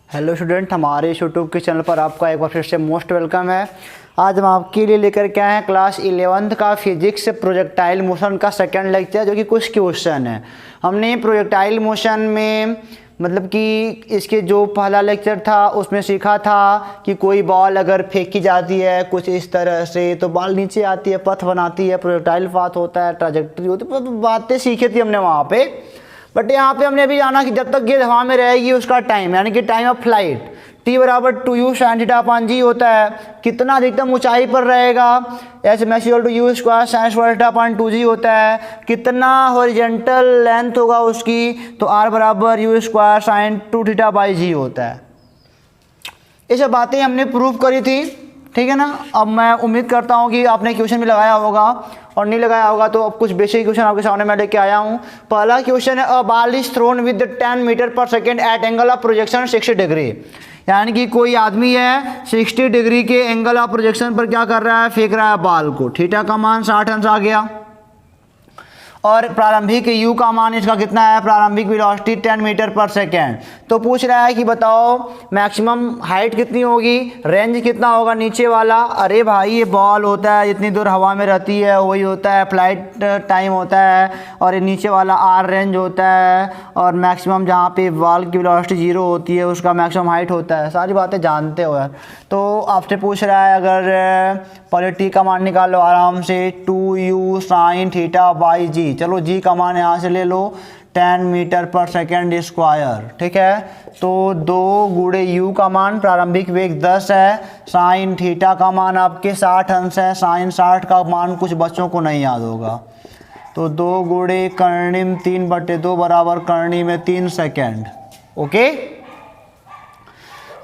Hello student, हमारे इस YouTube के चैनल पर आपका एक बार फिर से मोस्ट वेलकम है। आज हम आपके लिए लेकर के आए हैं क्लास 11th का फिजिक्स प्रोजेक्टाइल मोशन का सेकंड लेक्चर, जो कि कुछ क्वेश्चन है। हमने प्रोजेक्टाइल मोशन में मतलब कि इसके जो पहला लेक्चर था उसमें सीखा था कि कोई बॉल अगर फेंकी जाती है कुछ इस तरह से तो बॉल नीचे आती है, पथ बनाती है, प्रोजेक्टाइल पाथ होता है, ट्रैजेक्टरी होती है, बातें सीखी थी हमने वहाँ पे। बट यहाँ पे हमने अभी जाना कि जब तक ये हवा में रहेगी उसका टाइम, यानी कि टाइम ऑफ फ्लाइट t बराबर 2u sin थीटा अपान जी होता है। कितना अधिकतम ऊंचाई पर रहेगा, H max equal to u square sine square theta upon 2g होता है। कितना हॉरिजॉन्टल लेंथ होगा उसकी, तो r बराबर u square sine 2 theta by g होता है। ये सब बातें हमने प्रूव करी थी, ठीक है ना। अब मैं उम्मीद करता हूँ कि आपने क्वेश्चन भी लगाया होगा, और नहीं लगाया होगा तो अब कुछ बेसिक क्वेश्चन आपके सामने मैं लेके आया हूँ। पहला क्वेश्चन है, a ball is thrown with 10 metre per second at angle of projection 60 degree. यानी कि कोई आदमी है 60 डिग्री के एंगल ऑफ प्रोजेक्शन पर क्या कर रहा है, फेंक रहा है बॉल को। थीटा का मान 60 अंश आ गया, और प्रारंभिक u का मान इसका कितना है, प्रारंभिक वेलोसिटी 10 मीटर पर सेकेंड। तो पूछ रहा है कि बताओ मैक्सिमम हाइट कितनी होगी, रेंज कितना होगा नीचे वाला। अरे भाई, ये बॉल होता है जितनी दूर हवा में रहती है वही होता है फ्लाइट टाइम होता है, और ये नीचे वाला आर रेंज होता है, और मैक्सिमम जहाँ पे बॉल की वेलोसिटी 0 होती है उसका मैक्सिमम हाइट होता है। सारी बातें जानते हो यार। तो आपसे पूछ रहा है, अगर पहले टी का मान निकालो आराम से, 2u साइन थीटा बाई जी। चलो जी का मान यहाँ से ले लो, 10 मीटर पर सेकेंड स्क्वायर, ठीक है। तो 2 गुणे u का मान, प्रारंभिक वेग 10 है, साइन थीटा का मान आपके 60 अंश है। साइन 60 का मान कुछ बच्चों को नहीं याद होगा, तो 2 गुणे कर्णिम 3/2 बराबर कर्णी में 3 सेकेंड। ओके,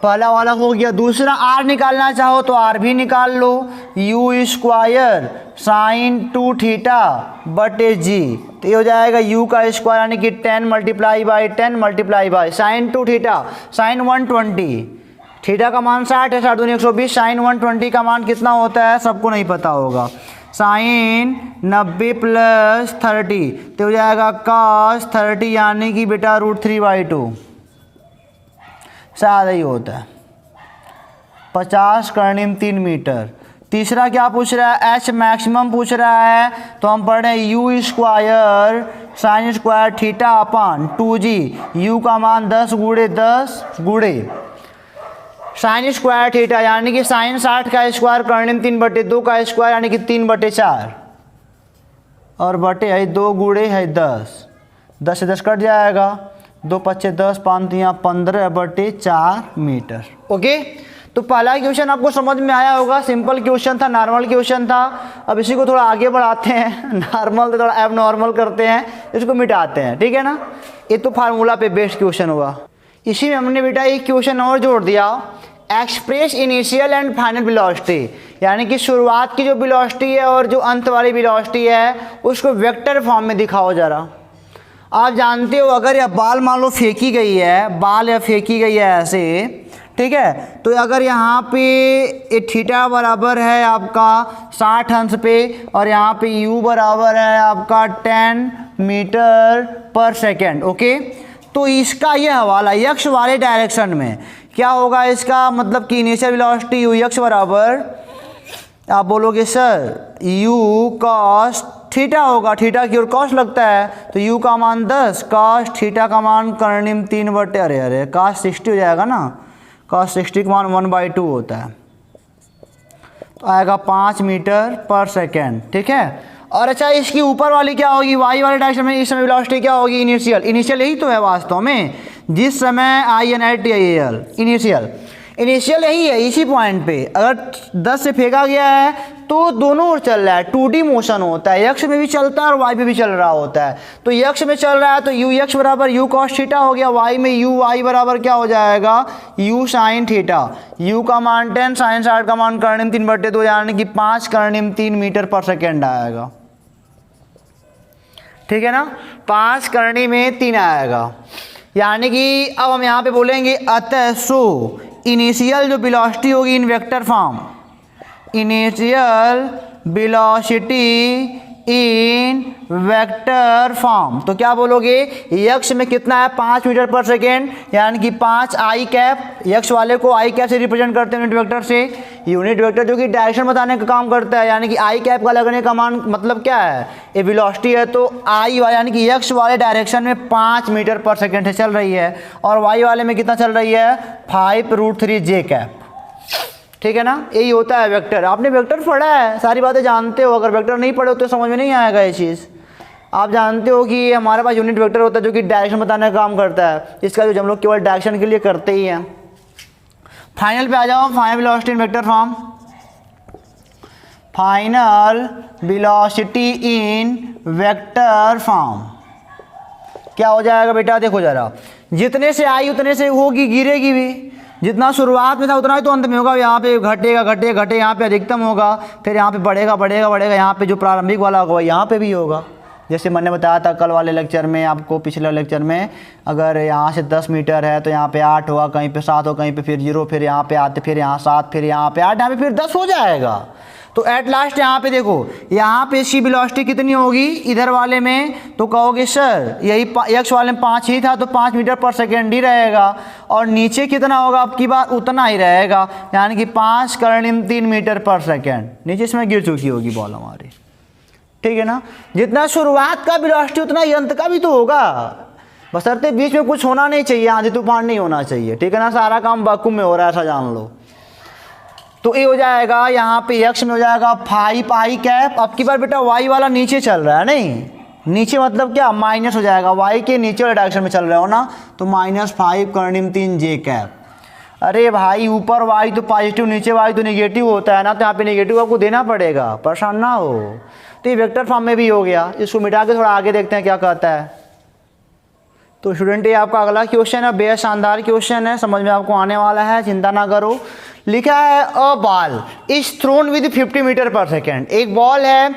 पहला वाला हो गया। दूसरा आर निकालना चाहो तो आर भी निकाल लो, यू स्क्वायर साइन 2 थीटा बटे जी। तो ये हो जाएगा u का स्क्वायर यानी कि 10 multiply by 10 multiply by sine 2 theta sine 120, theta का मान 60 है, 60 दूनी 120, साइन 120 का मान कितना होता है सबको नहीं पता होगा, साइन 90 प्लस 30। तो हो जाएगा cos 30 यानी कि बेटा √3/2 शायद ही होता है, 50 कर्णिम 3 मीटर। तीसरा क्या पूछ रहा है, एच मैक्सिमम पूछ रहा है, तो हम पढ़ रहे हैं you square sine square theta upon 2g। You का मान 10 गुणे 10 गुणे साइन स्क्वायर थीटा यानी कि साइन 60 का स्क्वायर कर्णिम 3/2 का स्क्वायर यानी कि 3/4, और बटे है 2 गुणे है 10, 10 से 10 कट जाएगा, 2 पच्चे 10, 5 तिया 15/4 मीटर। ओके, तो पहला क्वेश्चन आपको समझ में आया होगा, सिंपल क्वेश्चन था, नॉर्मल क्वेश्चन था। अब इसी को थोड़ा आगे बढ़ाते हैं, नॉर्मल से थोड़ा एब नॉर्मल करते हैं, इसको मिटाते हैं, ठीक है ना। ये तो फार्मूला पे बेस्ड क्वेश्चन हुआ। इसी में हमने बेटा एक क्वेश्चन और जोड़ दिया, express initial and final velocity, यानी कि शुरुआत की जो वेलोसिटी है और जो अंत वाली वेलोसिटी है उसको वेक्टर फॉर्म में दिखाओ जरा। आप जानते हो अगर यह बाल मान लो फेंकी गई है, बाल या फेंकी गई है ऐसे, ठीक है, तो अगर यहाँ पे ये थीटा बराबर है आपका 60 अंश पे, और यहाँ पे u बराबर है आपका 10 मीटर पर सेकेंड। ओके, तो इसका ये हवाला यक्ष वाले डायरेक्शन में क्या होगा, इसका मतलब कि इनिशियल वेलोसिटी u यक्ष बराबर, आप बोलोगे सर u cos थीटा होगा, थीटा की ओर कॉस लगता है, तो u का मान 10, cos थीटा का मान कर्णिम 3/, अरे cos 60 हो जाएगा ना, cos 60 का मान 1/2 होता है, तो आएगा 5 मीटर पर सेकेंड, ठीक है। और अच्छा, इसकी ऊपर वाली क्या होगी, y वाले डायरेक्शन में इस समय वेलोसिटी क्या होगी, इनिशियल यही तो है वास्तव में, जिस समय INITIAL इनिशियल यही है, इसी पॉइंट पे अगर 10 से फेंका गया है तो दोनों ओर चल रहा है, 2D मोशन होता है, यक्ष में भी चलता है और वाई में भी चल रहा होता है। तो यक्ष में चल रहा है तो यू यक्ष बराबर यू कॉस थीटा हो गया, वाई में यू वाई बराबर क्या हो जाएगा, यू साइन थीटा। यू का मान 10, साइन 60 का मान कर्णिम 3/2 यानी कि 5 कर्णिम 3 मीटर पर सेकेंड आएगा, ठीक है ना, 5 करनी में 3 आएगा। यानी कि अब हम यहाँ पे बोलेंगे अतः सो इनिशियल जो वेलोसिटी होगी इन वेक्टर फॉर्म, इनिशियल वेलोसिटी इन वेक्टर फॉर्म। तो क्या बोलोगे, यक्स में कितना है 5 मीटर पर सेकेंड, यानी कि 5 आई कैप। यक्स वाले को आई कैप से रिप्रेजेंट करते हैं यूनिट वेक्टर से। यूनिट वेक्टर जो कि डायरेक्शन बताने का काम करता है, यानी कि आई कैप का लगने का मान मतलब क्या है, ये वेलोसिटी है। तो आई यानी कि यक्स वाले डायरेक्शन में 5 मीटर पर सेकेंड से चल रही है, और वाई वाले में कितना चल रही है 5√3 जे कैप। ठीक है ना, यही होता है वेक्टर। आपने वेक्टर पढ़ा है, सारी बातें जानते हो। अगर वेक्टर नहीं पढ़े हो तो समझ में नहीं आएगा ये चीज़। आप जानते हो कि हमारे पास यूनिट वेक्टर होता है जो कि डायरेक्शन बताने का काम करता है। इसका यूज हम लोग केवल डायरेक्शन के लिए करते ही हैं। फाइनल पे आ जाओ, फाइनल वेलोसिटी इन वेक्टर फॉर्म। फाइनल वेलोसिटी इन वेक्टर फॉर्म क्या हो जाएगा बेटा, देखो जरा, जितने से आई उतने से होगी, गिरेगी भी। जितना शुरुआत में था उतना ही तो अंत में होगा। यहाँ पे घटेगा घटे घटे, यहाँ पे अधिकतम होगा, फिर यहाँ पे बढ़ेगा बढ़ेगा बढ़ेगा, यहाँ पे जो प्रारंभिक वाला होगा यहाँ पे भी होगा। जैसे मैंने बताया था कल वाले लेक्चर में आपको, पिछले लेक्चर में, अगर यहाँ से 10 मीटर है तो यहाँ पे 8 होगा, कहीं पे 7 हो, कहीं पे फिर 0, फिर यहाँ पे आते, फिर यहाँ 7, फिर यहाँ पे 8, यहाँ पे फिर 10 हो जाएगा। तो एट लास्ट यहाँ पे देखो, यहाँ पे इसकी वेलोसिटी कितनी होगी इधर वाले में, तो कहोगे सर यही यक्स वाले में 5 ही था तो 5 मीटर पर सेकेंड ही रहेगा, और नीचे कितना होगा आपकी बात उतना ही रहेगा, यानी कि 5√3 मीटर पर सेकेंड नीचे इसमें गिर चुकी होगी बॉल हमारी। ठीक है ना, जितना शुरुआत का वेलोसिटी उतना ही अंत का भी तो होगा, बशर्ते बीच में कुछ होना नहीं चाहिए, आंधी तूफान नहीं होना चाहिए। ठीक है ना, सारा काम वैक्यूम में हो रहा है, ऐसा जान लो। तो ये हो जाएगा यहाँ पे यक्स में हो जाएगा 5 आई कैप। अब की बार बेटा वाई वाला नीचे चल रहा है, नहीं नीचे मतलब क्या माइनस हो जाएगा, वाई के नीचे वाले डायरेक्शन में चल रहे हो ना, तो -5√3 जे कैप। अरे भाई ऊपर वाई तो पॉजिटिव, नीचे वाई तो नेगेटिव होता है ना, तो यहाँ पे नेगेटिव आपको देना पड़ेगा, परेशान ना हो। तो ये वेक्टर फॉर्म में भी हो गया। इसको मिटा के थोड़ा आगे देखते हैं क्या कहता है। तो स्टूडेंट ये आपका अगला क्वेश्चन है, बेहद शानदार क्वेश्चन है, समझ में आपको आने वाला है, चिंता ना करो। लिखा है a ball is thrown with 50 metre per second. एक बॉल है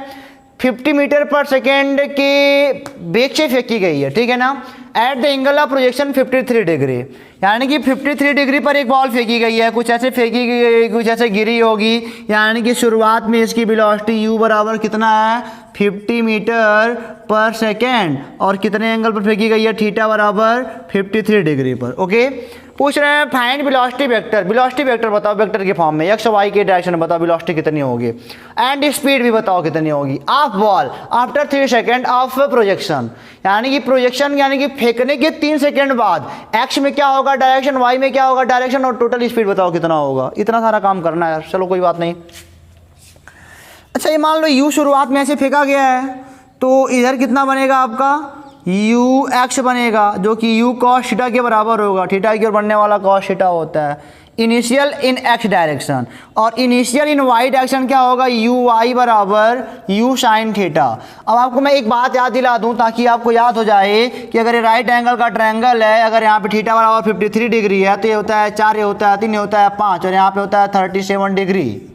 50 मीटर पर सेकेंड के बेग से फेंकी गई है। ठीक है ना, at the angle of projection 53 degree, यानी कि 53 डिग्री पर एक बॉल फेंकी गई है। कुछ ऐसे फेंकी गई, कुछ ऐसे गिरी होगी, यानी कि शुरुआत में इसकी वेलोसिटी u बराबर कितना है 50 मीटर पर सेकेंड, और कितने एंगल पर फेंकी गई है थीटा बराबर 53 डिग्री पर। ओके, पूछ रहे हैं find velocity vector. Velocity vector बताओ वेक्टर के फॉर्म में, एक्स वाई के डायरेक्शन में बताओ वेलोसिटी कितनी होगी, एंड स्पीड भी बताओ कितनी होगी of ball after 3 second of projection, यानी कि प्रोजेक्शन यानी कि फेंकने के 3 सेकेंड बाद एक्स में क्या होगा डायरेक्शन, वाई में क्या होगा डायरेक्शन, और टोटल स्पीड बताओ कितना होगा। इतना सारा काम करना है यार, चलो कोई बात नहीं। अच्छा ये मान लो यू शुरुआत में ऐसे फेंका गया है, तो इधर कितना बनेगा आपका यू एक्स बनेगा, जो कि यू कॉस थीटा के बराबर होगा। थीटा की ओर बढ़ने वाला कॉस थीटा होता है। इनिशियल इन एक्स डायरेक्शन, और इनिशियल इन वाई डायरेक्शन क्या होगा यू वाई बराबर यू साइन थीटा। अब आपको मैं एक बात याद दिला दूं ताकि आपको याद हो जाए कि अगर ये राइट एंगल का ट्रायंगल है, अगर यहाँ पे थीटा बराबर 53 डिग्री है, तो ये होता है 4, ये होता है 3, ये होता है 5, और यहाँ पे होता है 37 डिग्री।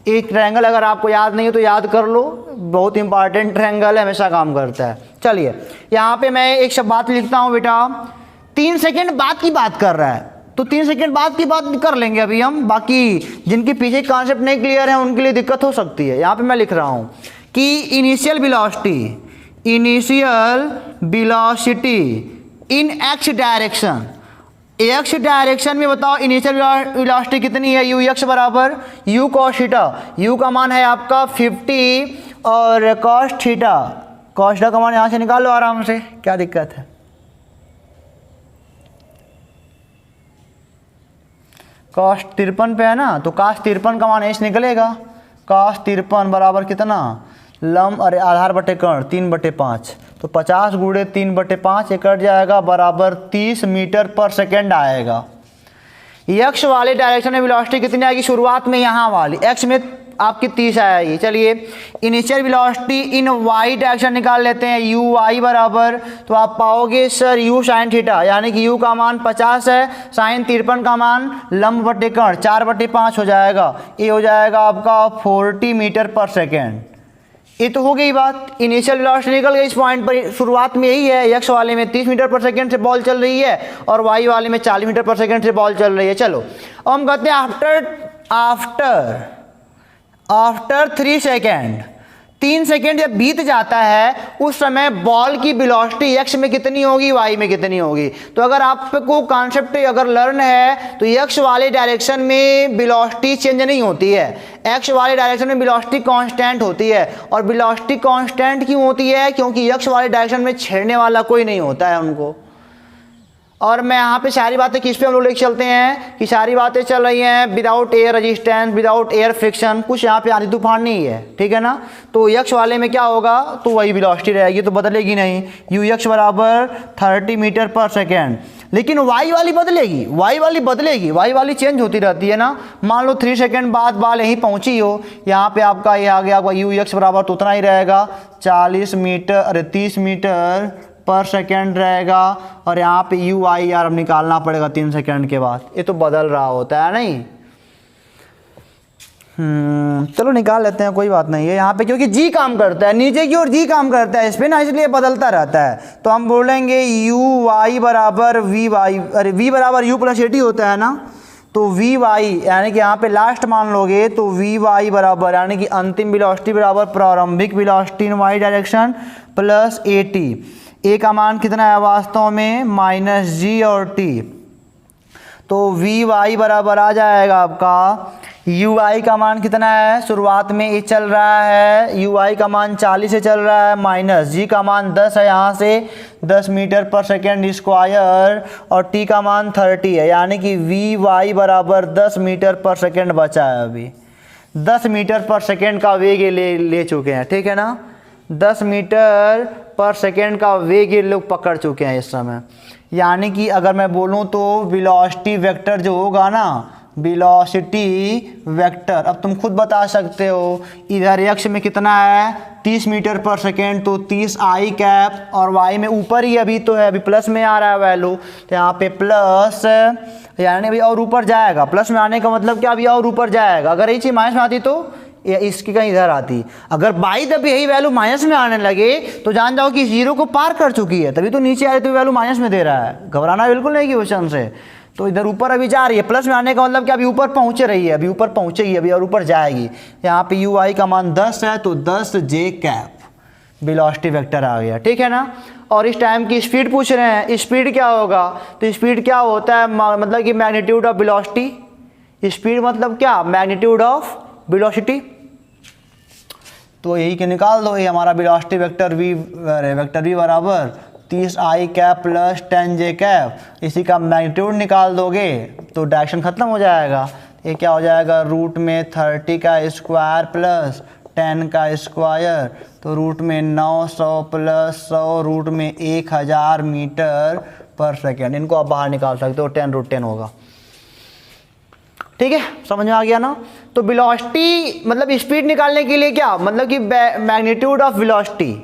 एक ट्रायंगल अगर आपको याद नहीं हो तो याद कर लो, बहुत इंपॉर्टेंट ट्रायंगल है, हमेशा काम करता है। चलिए यहाँ पे मैं एक शब्द बात लिखता हूँ बेटा, 3 सेकेंड बाद की बात कर रहा है, तो 3 सेकेंड बाद की बात कर लेंगे अभी हम। बाकी जिनके पीछे कॉन्सेप्ट नहीं क्लियर है उनके लिए दिक्कत हो सकती है। यहाँ पे मैं लिख रहा हूँ कि इनिशियल वेलोसिटी इन एक्स डायरेक्शन, एक्स डायरेक्शन में बताओ इनिशियल वेलोसिटी कितनी है, यू एक्स बराबर यू कॉस थीटा। यू का मान है आपका 50 और कॉस थीटा, कॉस थीटा का मान यहाँ से निकाल लो आराम से, क्या दिक्कत है। कॉस 53 पे है ना, तो कॉस 53 का मान ऐसे निकलेगा, कॉस 53 बराबर कितना लम, अरे आधार बटे कर्ण 3/5, तो 50 गुणे 3/5 ये कट जाएगा बराबर 30 मीटर पर सेकेंड आएगा। एक्स वाले डायरेक्शन में वेलोसिटी कितनी आएगी शुरुआत में, यहाँ वाली एक्स में आपकी 30 आएगी। चलिए initial velocity in y direction निकाल लेते हैं, यू वाई बराबर, तो आप पाओगे सर यू साइन थीटा, यानी कि यू का मान 50 है, साइन 53 का मान लंब बटे कर्ण 4/5 हो जाएगा। ये हो जाएगा आपका 40 मीटर पर सेकेंड। ये तो हो गई बात, इनिशियल वेलोसिटी निकल गई इस पॉइंट पर। शुरुआत में यही है, एक्स वाले में 30 मीटर पर सेकेंड से बॉल चल रही है, और वाई वाले में 40 मीटर पर सेकेंड से बॉल चल रही है। चलो अब हम कहते हैं आफ्टर 3 सेकेंड, 3 सेकेंड जब बीत जाता है उस समय बॉल की वेलोसिटी एक्स में कितनी होगी, वाई में कितनी होगी। तो अगर आपको कॉन्सेप्ट अगर लर्न है तो एक्स वाले डायरेक्शन में वेलोसिटी चेंज नहीं होती है, एक्स वाले डायरेक्शन में वेलोसिटी कांस्टेंट होती है। और वेलोसिटी कांस्टेंट क्यों होती है, क्योंकि एक्स वाले डायरेक्शन में छेड़ने वाला कोई नहीं होता है उनको। और मैं यहाँ पे सारी बातें किस पे हम लोग लेके चलते हैं कि सारी बातें चल रही हैं without air resistance, without air friction, कुछ यहाँ पे आंधी तूफान नहीं है, ठीक है ना। तो यक्ष वाले में क्या होगा, तो वही वेलोसिटी रहेगी, तो बदलेगी नहीं, यू यक्ष बराबर 30 मीटर पर सेकेंड। लेकिन वाई वाली बदलेगी, वाई वाली बदलेगी, वाई वाली चेंज होती रहती है ना। मान लो 3 सेकेंड बाद बाल यहीं पहुँची हो, यहाँ पे आपका ये आ गया, आपका यू यक्ष बराबर तो उतना ही रहेगा 30 मीटर पर सेकेंड रहेगा। और यहाँ पे यू आई आर अब निकालना पड़ेगा 3 सेकेंड के बाद, ये तो बदल रहा होता है नहीं। चलो निकाल लेते हैं, कोई बात नहीं है यहाँ पे, क्योंकि जी काम करता है नीचे की ओर, जी काम करता है इस पे ना, इसलिए बदलता रहता है। तो हम बोलेंगे यू वाई बराबर वी वाई, अरे वी बराबर यू प्लस ए टी होता है ना, तो वी वाई यानी कि यहाँ पे लास्ट मान लोगे तो वी वाई बराबर यानी कि अंतिम वेलोसिटी बराबर प्रारंभिक velocity in y direction plus a t. A का मान कितना है वास्तव में माइनस जी और टी, तो वी वाई बराबर आ जाएगा आपका, यू आई का मान कितना है, शुरुआत में ये चल रहा है, यू आई का मान 40 से चल रहा है, माइनस जी का मान 10 है, यहाँ से 10 मीटर पर सेकेंड स्क्वायर, और टी का मान 30 है, यानी कि वी वाई बराबर 10 मीटर पर सेकेंड बचा है। अभी 10 मीटर पर सेकेंड का वेग ले चुके हैं, ठीक है ना, 10 मीटर पर सेकेंड का वेग ये लोग पकड़ चुके हैं इस समय। यानी कि अगर मैं बोलूँ तो वेलोसिटी वेक्टर जो होगा ना, वेलोसिटी वेक्टर, अब तुम खुद बता सकते हो, इधर एक्स में कितना है 30 मीटर पर सेकेंड, तो 30 आई कैप, और वाई में ऊपर ही अभी तो है, अभी प्लस में आ रहा है वैल्यू, तो यहाँ पे प्लस, यानी अभी और ऊपर जाएगा, प्लस में आने का मतलब क्या, अभी और ऊपर जाएगा। अगर ये चीज़ माइनस में आती तो या इसकी कहीं इधर आती, अगर बाई तब यही वैल्यू माइनस में आने लगे तो जान जाओ कि जीरो को पार कर चुकी है, तभी तो नीचे आ रही तो वैल्यू माइनस में दे रहा है, घबराना बिल्कुल नहीं क्वेश्चन से। तो इधर ऊपर अभी जा रही है, प्लस में आने का मतलब कि अभी ऊपर पहुंच रही है, अभी ऊपर पहुंचेगी, अभी और ऊपर जाएगी। यहाँ पे यू आई का मान 10 है, तो 10 जे कैप वेलोसिटी वेक्टर आ गया, ठीक है ना। और इस टाइम की स्पीड पूछ रहे हैं, स्पीड क्या होगा, तो स्पीड क्या होता है, मतलब कि मैग्नीट्यूड ऑफ वेलोसिटी, स्पीड मतलब क्या, मैग्नीट्यूड ऑफ वेलोसिटी, तो यही के निकाल दो, ये हमारा वेलोसिटी वेक्टर वी बराबर 30 आई कैप प्लस 10 जे कैप, इसी का मैग्नीट्यूड निकाल दोगे तो डायरेक्शन खत्म हो जाएगा। ये क्या हो जाएगा, रूट में 30 का स्क्वायर प्लस 10 का स्क्वायर, तो रूट में 900 प्लस 100, रूट में 1000 मीटर पर सेकेंड। इनको आप बाहर निकाल सकते हो, 10 रूट 10 होगा, ठीक है, समझ में आ गया ना। तो वेलोसिटी मतलब स्पीड निकालने के लिए क्या, मतलब कि मैग्नीट्यूड ऑफ वेलोसिटी,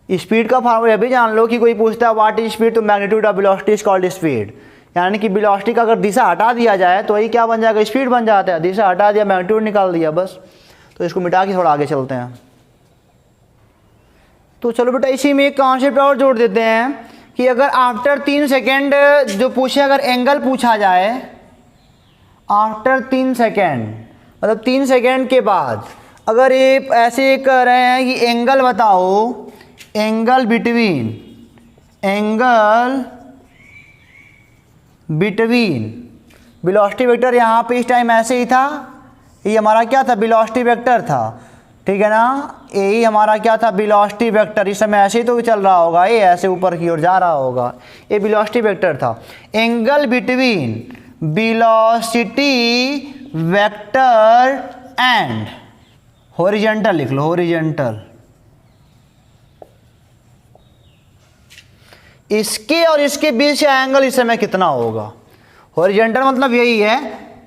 स्पीड का फॉर्मूला भी जान लो कि कोई पूछता है व्हाट इज स्पीड, तो magnitude of velocity is called speed. यानी कि वेलोसिटी का अगर दिशा हटा दिया जाए तो वही क्या बन जाएगा, स्पीड बन जाता है, दिशा हटा दिया मैग्नीट्यूड निकाल दिया बस। तो इसको मिटा के थोड़ा आगे चलते हैं। तो चलो बेटा इसी में एक कॉन्सेप्ट और जोड़ देते हैं कि अगर आफ्टर 3 सेकेंड जो पूछे, अगर एंगल पूछा जाए आफ्टर 3 सेकेंड, मतलब 3 सेकेंड के बाद अगर ये ऐसे कह रहे हैं कि एंगल बताओ, एंगल बिटवीन वेलोसिटी वेक्टर, यहाँ पे इस टाइम ऐसे ही था, ये हमारा क्या था, वेलोसिटी वेक्टर था, ठीक है ना, यही हमारा क्या था, वेलोसिटी वेक्टर, इस समय ऐसे ही तो चल रहा होगा, ये ऐसे ऊपर की ओर जा रहा होगा, ये वेलोसिटी वेक्टर था। Angle between velocity vector and horizontal लिख लो, हॉरिजॉन्टल, इसके और इसके बीच का एंगल इस समय कितना होगा। हॉरिजॉन्टल मतलब यही है,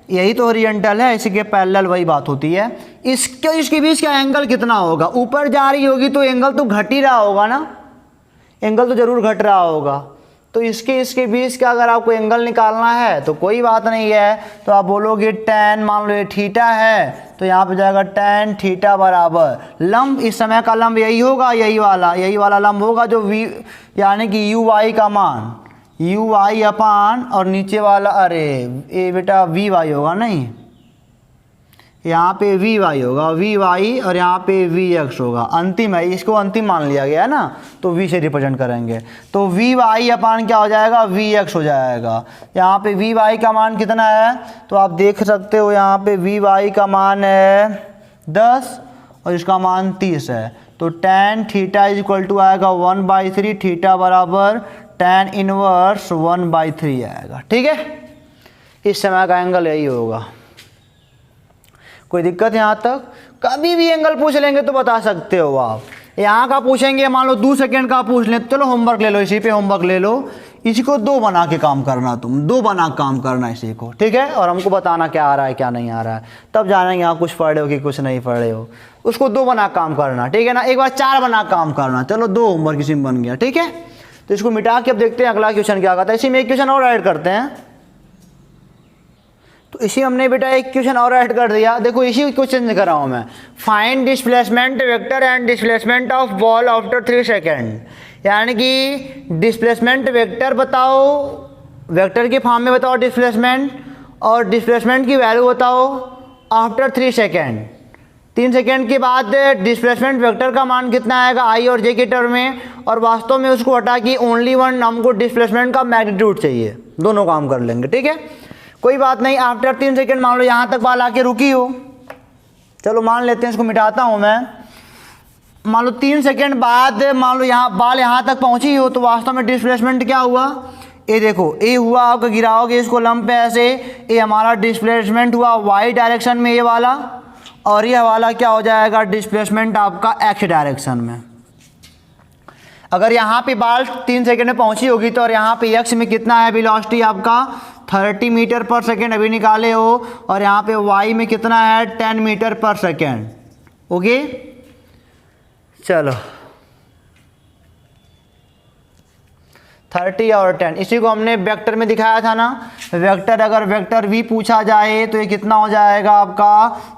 यही तो हॉरिजॉन्टल है, इसी के पैरेलल वही बात होती है। इसके और इसके बीच का एंगल कितना होगा, ऊपर जा रही होगी तो एंगल तो घट ही रहा होगा ना, एंगल तो जरूर घट रहा होगा। तो इसके बीच का अगर आपको एंगल निकालना है तो कोई बात नहीं है, तो आप बोलोगे tan, मान लो ये थीटा है तो यहाँ पे जाएगा tan थीटा बराबर लंब, इस समय का लंब यही होगा, यही वाला लंब होगा जो v यानी कि यू वाई का मान यू वाई अपान, और नीचे वाला, अरे ये बेटा वी वाई होगा, नहीं यहाँ पे वी वाई होगा, वी वाई, और यहाँ पे वी एक्स होगा। अंतिम है, इसको अंतिम मान लिया गया है ना, तो वी से रिप्रेजेंट करेंगे। तो वी वाई अपान क्या हो जाएगा, वी एक्स हो जाएगा। यहाँ पे वी वाई का मान कितना है, तो आप देख सकते हो यहाँ पे वी वाई का मान है 10 और इसका मान 30 है। तो tan theta is equal to आएगा 1/3, थीटा बराबर tan इनवर्स 1/3 आएगा। ठीक है, इस समय का एंगल यही होगा। कोई दिक्कत यहाँ तक? कभी भी एंगल पूछ लेंगे तो बता सकते हो आप। यहाँ का पूछेंगे, मान लो 2 सेकंड का पूछ लें, चलो होमवर्क ले लो, इसी पे होमवर्क ले लो, इसी को 2 बना के काम करना, तुम 2 बना काम करना इसी को, ठीक है। और हमको बताना क्या आ रहा है क्या नहीं आ रहा है, तब जानेंगे आप कुछ पढ़ रहे हो कि कुछ नहीं पढ़ रहे हो। उसको 2 बना काम करना, ठीक है ना। एक बार 4 बना काम करना, चलो 2 होमवर्क इसी में बन गया, ठीक है। तो इसको मिटा के अब देखते हैं अगला क्वेश्चन क्या आता है। इसी में एक क्वेश्चन और ऐड करते हैं। तो इसी हमने बेटा एक क्वेश्चन और ऐड कर दिया। देखो इसी क्वेश्चन से कर रहा हूँ मैं, find displacement vector and displacement of ball after 3 second. यानी कि डिस्प्लेसमेंट वेक्टर बताओ, वेक्टर के फॉर्म में बताओ डिस्प्लेसमेंट, और डिस्प्लेसमेंट की वैल्यू बताओ आफ्टर 3 सेकेंड। 3 सेकेंड के बाद डिस्प्लेसमेंट वेक्टर का मान कितना आएगा आई और जे के टर्म में, और वास्तव में उसको हटा के ओनली वन हमको डिस्प्लेसमेंट का मैग्नीट्यूड चाहिए। दोनों काम कर लेंगे, ठीक है, कोई बात नहीं। आफ्टर 3 सेकेंड मान लो यहाँ तक बाल आके रुकी हो, चलो मान लेते हैं, इसको मिटाता हूँ मैं। मान लो 3 सेकेंड बाद मान लो यहाँ बाल यहाँ तक पहुँची हो, तो वास्तव में डिस्प्लेसमेंट क्या हुआ, ये देखो ए हुआ आपका, गिराओगे इसको लंब पे ऐसे, ये हमारा डिस्प्लेसमेंट हुआ वाई डायरेक्शन में ये वाला, और ये वाला क्या हो जाएगा डिस्प्लेसमेंट आपका एक्स डायरेक्शन में। अगर यहाँ पे बाल 3 सेकेंड में पहुँची होगी तो, और यहाँ पे एक्स में कितना है वेलोसिटी आपका 30 मीटर पर सेकेंड अभी निकाले हो, और यहाँ पे वाई में कितना है 10 मीटर पर सेकेंड। ओके चलो 30 और 10, इसी को हमने वेक्टर में दिखाया था ना। वेक्टर अगर वेक्टर v पूछा जाए तो ये कितना हो जाएगा आपका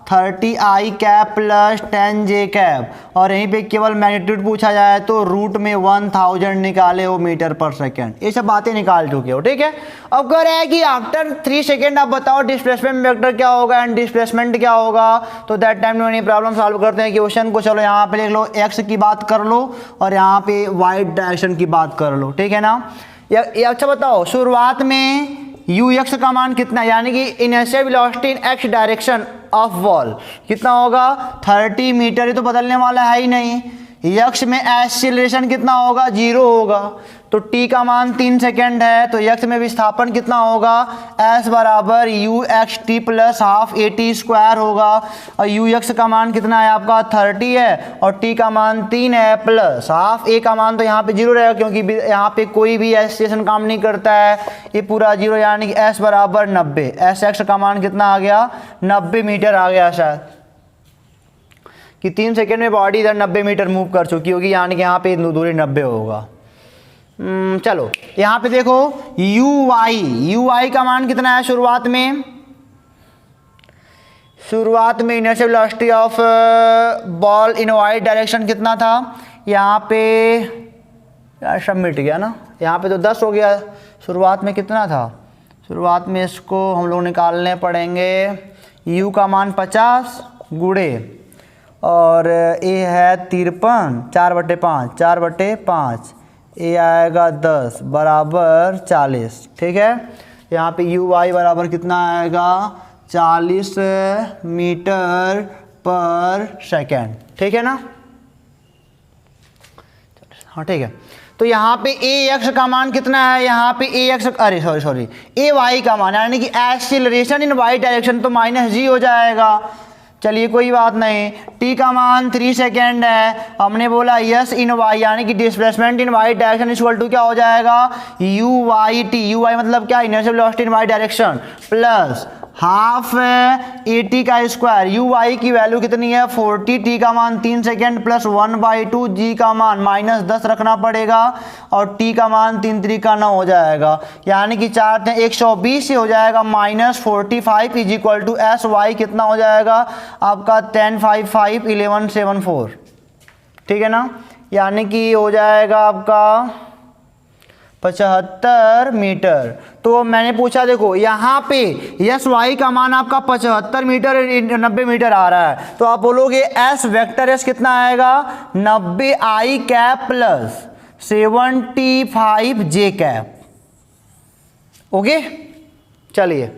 30i cap plus 10j cap, और यहीं पे केवल मैग्नीट्यूड पूछा जाए तो रूट में 1000 निकाले हो मीटर पर सेकेंड। ये सब बातें निकाल चुके हो, ठीक है। अब कह रहा है कि आफ्टर 3 सेकेंड आप बताओ डिस्प्लेसमेंट वेक्टर क्या होगा एंड डिस्प्लेसमेंट क्या होगा। तो दैट टाइम में प्रॉब्लम सॉल्व करते हैं क्वेश्चन को। चलो यहाँ पे लिख लो एक्स की बात कर लो, और यहाँ पे वाई डायरेक्शन की बात कर लो, ठीक है ना। ये अच्छा बताओ, शुरुआत में यू एक्स का मान कितना, यानी कि initial velocity in x direction of ball कितना होगा 30 मीटर, ये तो बदलने वाला है ही नहीं। एक्स में एक्सीलरेशन कितना होगा 0 होगा, तो t का मान 3 सेकेंड है, तो x में विस्थापन कितना होगा s बराबर you x T plus half a T square होगा, और यू एक्स का मान कितना है आपका 30 है, और t का मान 3 है प्लस हाफ a का मान तो यहाँ पे 0 रहेगा, क्योंकि यहाँ पे कोई भी एक्सीलरेशन काम नहीं करता है, ये पूरा 0, यानी कि s बराबर 90। एस एक्स का मान कितना आ गया 90 मीटर आ गया, शायद कि 3 सेकेंड में बॉडी इधर 90 मीटर मूव कर चुकी होगी, यानी कि यहाँ पे दूरी 90 होगा। चलो यहाँ पे देखो यू आई का मान कितना है शुरुआत में, initial velocity of ball in y direction कितना था, यहाँ पे यार सब मिट गया ना, यहाँ पे तो 10 हो गया, शुरुआत में कितना था, शुरुआत में इसको हम लोग निकालने पड़ेंगे। यू का मान 50 गुड़े, और ए है 53, 4/5, 4/5, ए आएगा 10 बराबर 40, ठीक है। यहाँ पे यू वाई बराबर कितना आएगा 40 मीटर पर सेकेंड, ठीक है ना। हाँ ठीक है, तो यहाँ पे ए एक्स का मान कितना है, यहाँ पे ए एक्स, अरे सॉरी ए वाई का मान, यानी कि एक्सीलरेशन इन वाई डायरेक्शन, तो -g हो जाएगा। चलिए कोई बात नहीं, t का मान 3 सेकेंड है, हमने बोला यस इन y, यानी कि displacement in y direction equal to क्या हो जाएगा u y t, u y मतलब क्या initial velocity in y direction plus half a t का स्क्वायर। यू वाई की वैल्यू कितनी है 40, टी का मान 3 सेकेंड प्लस 1/2, जी का मान -10 रखना पड़ेगा, और टी का मान 3 3 9 हो जाएगा, यानी कि 4 120 से हो जाएगा -45 is equal to s y कितना हो जाएगा आपका 1055 1174, ठीक है ना। यानी कि हो जाएगा आपका 75 मीटर। तो मैंने पूछा देखो यहाँ पे एस वाई का मान आपका 75 मीटर 90 मीटर आ रहा है, तो आप बोलोगे एस वेक्टर एस कितना आएगा 90 आई कैप प्लस 75 जे कैप। ओके चलिए,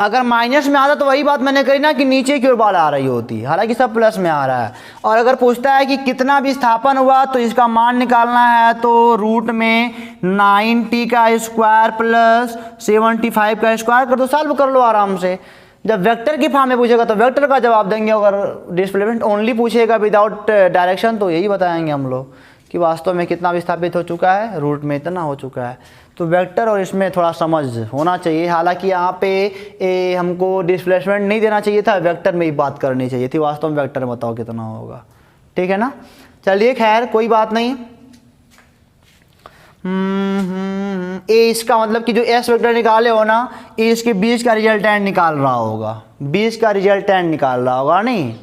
अगर माइनस में आता तो वही बात मैंने करी ना कि नीचे की ओर बॉल आ रही होती, हालांकि सब प्लस में आ रहा है। और अगर पूछता है कि कितना विस्थापन हुआ तो इसका मान निकालना है, तो रूट में 90 का स्क्वायर प्लस 75 का स्क्वायर कर दो, सॉल्व कर लो आराम से। जब वेक्टर की फॉर्म में पूछेगा तो वेक्टर का जवाब देंगे, अगर डिस्प्लेसमेंट ओनली पूछेगा विदाउट डायरेक्शन तो यही बताएंगे हम लोग कि वास्तव में कितना विस्थापित हो चुका है, रूट में इतना हो चुका है। तो वेक्टर और इसमें थोड़ा समझ होना चाहिए। हालांकि यहाँ पे हमको डिस्प्लेसमेंट नहीं देना चाहिए था, वेक्टर में ही बात करनी चाहिए थी। वास्तव में वेक्टर में बताओ कितना होगा, ठीक है ना। चलिए खैर कोई बात नहीं। ए इसका मतलब कि जो एस वेक्टर निकाले हो ना, ए इसके बीच का रिजल्टेंट निकाल रहा होगा, बीच का रिजल्टेंट निकाल रहा होगा, नहीं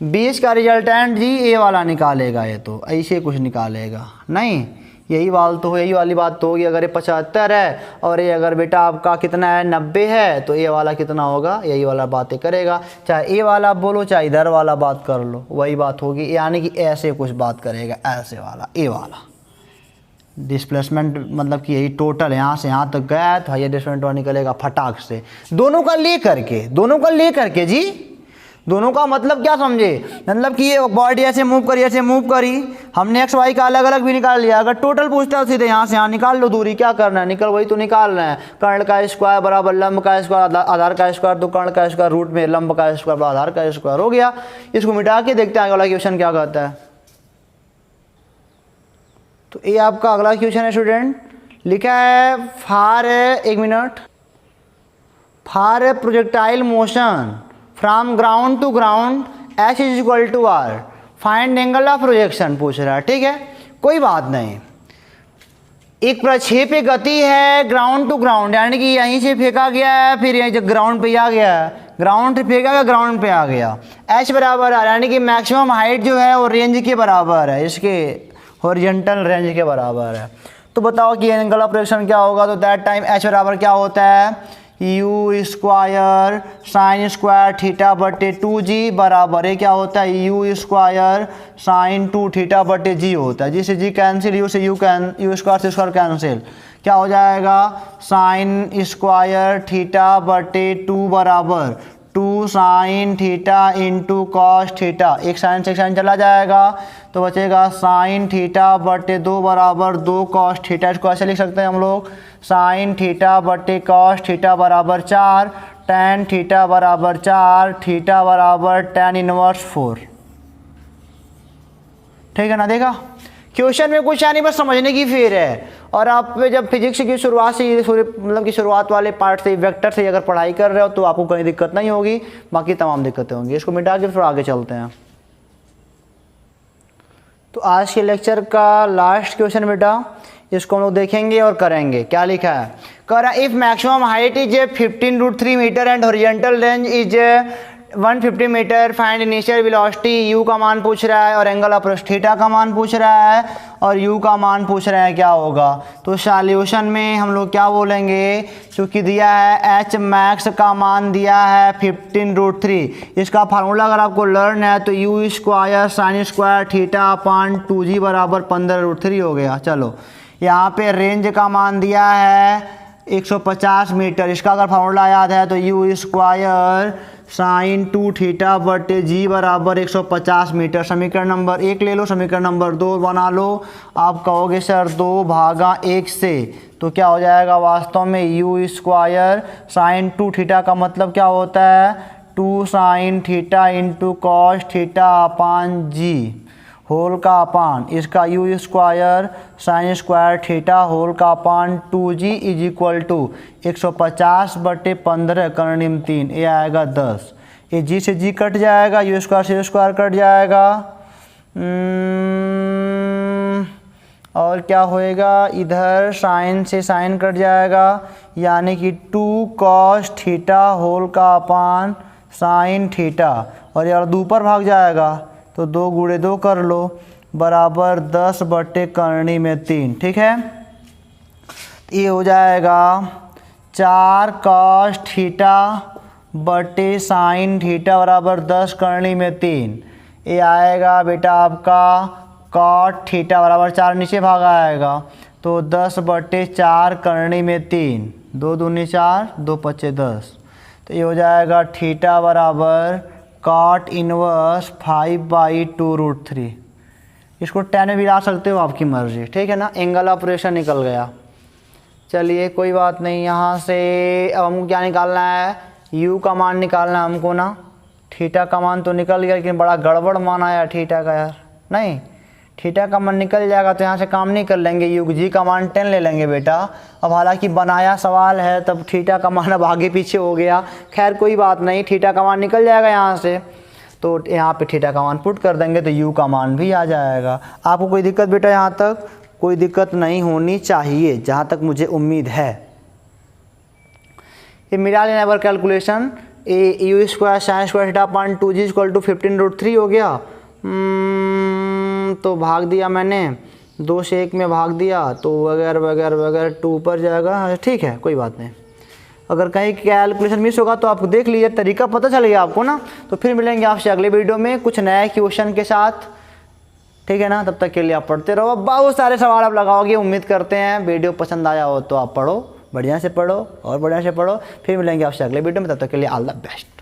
बीच का रिजल्टेंट जी ए वाला निकालेगा, ये तो ऐसे कुछ निकालेगा नहीं, यही वाली बात तो होगी। अगर ये 75 है और ये अगर बेटा आपका कितना है 90 है, तो ए वाला कितना होगा, यही वाला बातें करेगा। चाहे ए वाला बोलो चाहे इधर वाला बात कर लो, वही बात होगी। यानी कि ऐसे कुछ बात करेगा, ऐसे वाला ए वाला डिस्प्लेसमेंट, मतलब कि यही टोटल यहाँ से यहाँ तक गया तो हाइयर डिस्प्लेसमेंट निकलेगा फटाक से। दोनों का ले करके जी, दोनों का मतलब क्या समझे, मतलब कि ये बॉडी ऐसे मूव करी, हमने एक्स वाई का अलग अलग भी निकाल लिया। अगर टोटल पूछता है सीधे यहाँ से यहाँ निकाल लो, दूरी क्या करना है, निकल वही तो निकाल रहे हैं। कर्ण का स्क्वायर बराबर लंब का स्क्वायर आधार का स्क्वायर, तो कर्ण का स्क्वायर रूट में लंब का स्क्वायर आधार का स्क्वायर हो गया। इसको मिटा के देखते हैं अगला क्वेश्चन क्या कहता है। तो ये आपका अगला क्वेश्चन है स्टूडेंट, लिखा है for projectile motion from ground to ground h is equal to r, find angle of projection पूछ रहा है, ठीक है कोई बात नहीं। एक प्रक्षेप्य गति है ग्राउंड टू ग्राउंड, यानी कि यहीं से फेंका गया है, फिर यहीं ग्राउंड पे आ गया है, ग्राउंड से फेंका गया ग्राउंड पे आ गया। एच बराबर है, यानी कि मैक्सिमम हाइट जो है वो रेंज के बराबर है, इसके हॉरिजॉन्टल रेंज के बराबर है। तो बताओ कि एंगल ऑफ प्रोजेक्शन क्या होगा। तो दैट टाइम एच बराबर क्या होता है, you square sine square theta बटे 2g बराबर है क्या होता है, यू स्क्वायर साइन 2 थीटा बटे जी होता है। जिससे जी कैंसिल, यू से यू स्क्वायर से स्क्वायर कैंसिल, क्या हो जाएगा साइन स्क्वायर थीटा बटे 2 बराबर 2 sine theta into cos theta, एक साइन से एक साइन चला जाएगा तो बचेगा साइन थीटा बटे 2 बराबर 2 कॉस थीटा। इसको ऐसे लिख सकते हैं हम लोग, साइन थीटा बटे कॉस थीटा बराबर 4, टेन थीटा बराबर 4, थीटा बराबर टेन इनवर्स 4, ठीक है ना। देखा क्वेश्चन में कुछ यानी बस समझने की फेर है। और आप जब फिजिक्स की शुरुआत से मतलब कि शुरुआत वाले पार्ट से वेक्टर से अगर पढ़ाई कर रहे हो तो आपको कोई दिक्कत नहीं होगी, बाकी तमाम दिक्कतें होंगी। इसको मिटा के फिर आगे चलते हैं। तो आज के लेक्चर का लास्ट क्वेश्चन बेटा, इसको हम लोग देखेंगे और करेंगे। क्या लिखा है, कह रहा if maximum height is 15√3 metre and horizontal range is 150 metre, find initial velocity. U का मान पूछ रहा है और एंगल ऑफ थीटा का मान पूछ रहा है और यू का मान पूछ रहा है क्या होगा। तो सॉल्यूशन में हम लोग क्या बोलेंगे, चूँकि दिया है एच मैक्स का मान दिया है 15√3, इसका फार्मूला अगर आपको लर्न है तो you square sine square theta upon 2g बराबर 15√3 हो गया। चलो यहाँ पे रेंज का मान दिया है 150 मीटर, इसका अगर फार्मूला याद है तो यू स्क्वायर साइन 2 थीटा बटे जी बराबर 150 मीटर। समीकरण नंबर 1 ले लो, समीकरण नंबर 2 बना लो। आप कहोगे सर 2/1 से, तो क्या हो जाएगा वास्तव में यू स्क्वायर साइन 2 थीटा का मतलब क्या होता है 2 sine theta into cos theta upon g whole का अपान इसका u square sine square theta whole का upon 2g is equal to 150/15 कर्णिम 3, ये आएगा 10। ये g से g कट जाएगा, यू स्क्वायर से स्क्वायर कट जाएगा, और क्या होएगा इधर साइन से साइन कट जाएगा, यानी कि 2 कॉस थीटा होल का अपान साइन थीटा, और यार 2 पर भाग जाएगा तो 2 × 2 कर लो बराबर 10/3 ठीक है। ये हो जाएगा 4 cos थीटा बटे साइन थीटा बराबर 10 करनी में 3। ये आएगा बेटा आपका cot थीटा बराबर 4 नीचे भागा आएगा, तो 10 बटे 4 करनी में 3, 2 दूनी 4, 2 पच्चे 10। तो ये हो जाएगा थीटा बराबर cot इनवर्स 5/2√3। इसको 10 में भी ला सकते हो, आपकी मर्जी, ठीक है ना। एंगल ऑपरेशन निकल गया। चलिए कोई बात नहीं, यहाँ से अब हमको क्या निकालना है, u का मान निकालना है हमको ना। थीटा का मान तो निकल गया, लेकिन बड़ा गड़बड़ मान आया थीटा का यार। नहीं, थीटा का मान निकल जाएगा तो यहाँ से काम नहीं कर लेंगे, यू जी का मान 10 ले लेंगे बेटा। अब हालांकि बनाया सवाल है तब थीटा का मान अब आगे पीछे हो गया, खैर कोई बात नहीं, थीटा का मान निकल जाएगा यहाँ से, तो यहाँ पे थीटा का मान पुट कर देंगे तो यू का मान भी आ जाएगा। आपको कोई दिक्कत बेटा, यहाँ तक कोई दिक्कत नहीं होनी चाहिए जहाँ तक मुझे उम्मीद है। ये मिला लेना एक बार calculation, a u square sine square theta upon 2g equal to 15√3 हो गया। तो भाग दिया मैंने, 2 से 1 में भाग दिया तो वगैरह वगैरह वगैरह 2 पर जाएगा, ठीक है कोई बात नहीं। अगर कहीं कैलकुलेशन मिस होगा तो आप देख लीजिए, तरीका पता चल गया आपको ना। तो फिर मिलेंगे आपसे अगले वीडियो में कुछ नए क्वेश्चन के साथ, ठीक है ना। तब तक के लिए आप पढ़ते रहो, बहुत सारे सवाल आप लगाओगे, उम्मीद करते हैं। वीडियो पसंद आया हो तो आप पढ़ो, बढ़िया से पढ़ो और बढ़िया से पढ़ो। फिर मिलेंगे आपसे अगले वीडियो में, तब तक के लिए ऑल द बेस्ट।